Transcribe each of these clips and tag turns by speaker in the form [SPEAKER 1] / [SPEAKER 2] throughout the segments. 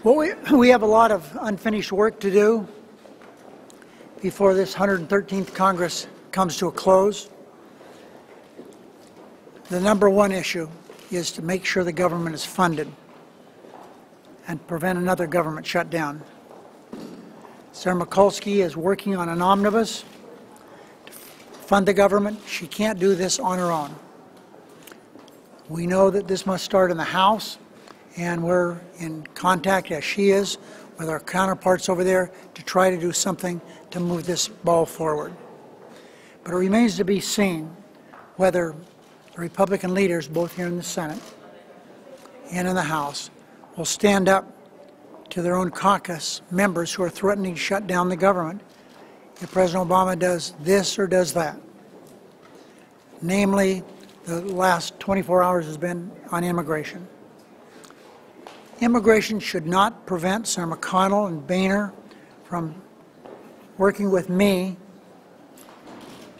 [SPEAKER 1] Well, we have a lot of unfinished work to do before this 113th Congress comes to a close. The number one issue is to make sure the government is funded and prevent another government shutdown. Sarah Mikulski is working on an omnibus to fund the government. She can't do this on her own. We know that this must start in the House, and we're in contact, as she is, with our counterparts over there to try to do something to move this ball forward. But it remains to be seen whether the Republican leaders, both here in the Senate and in the House, will stand up to their own caucus members who are threatening to shut down the government if President Obama does this or does that. Namely, the last 24 hours has been on immigration. Immigration should not prevent Senator McConnell and Boehner from working with me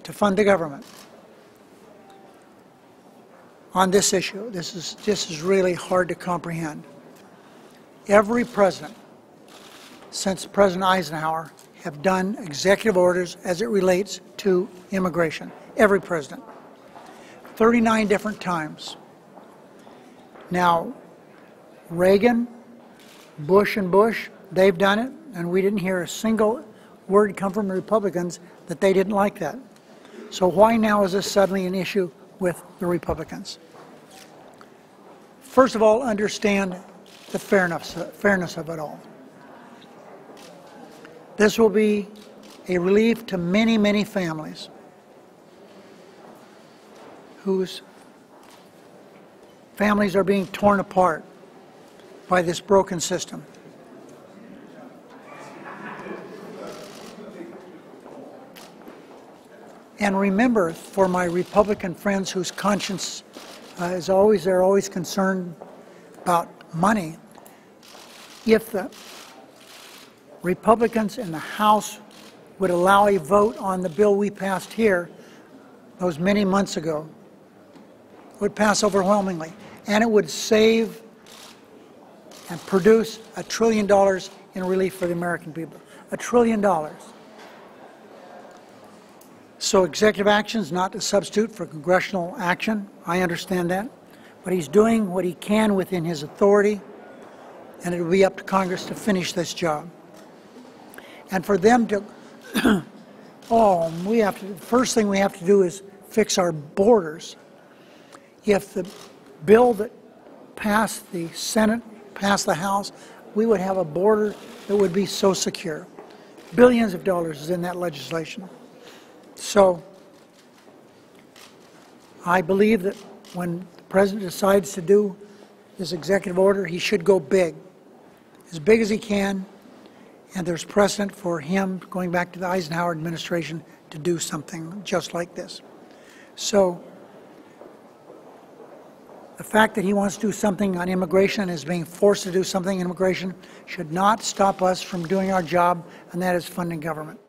[SPEAKER 1] to fund the government on this issue. This is really hard to comprehend. Every president since President Eisenhower have done executive orders as it relates to immigration. Every president. 39 different times. Now, Reagan, Bush, they've done it, and we didn't hear a single word come from the Republicans that they didn't like that. So why now is this suddenly an issue with the Republicans? First of all, understand the fairness of it all. This will be a relief to many, many families whose families are being torn apart by this broken system. And remember, for my Republican friends whose conscience they're always concerned about money, if the Republicans in the House would allow a vote on the bill we passed here those many months ago, it would pass overwhelmingly, and it would save and produce $1 trillion in relief for the American people. $1 trillion. So executive action is not a substitute for congressional action. I understand that. But he's doing what he can within his authority, and it will be up to Congress to finish this job. And for them to, the first thing we have to do is fix our borders. If the bill that passed the Senate passed the House, we would have a border that would be so secure. Billions of dollars is in that legislation. So I believe that when the President decides to do this executive order, he should go big as he can, and there's precedent for him going back to the Eisenhower administration to do something just like this. So the fact that he wants to do something on immigration and is being forced to do something on immigration should not stop us from doing our job, and that is funding government.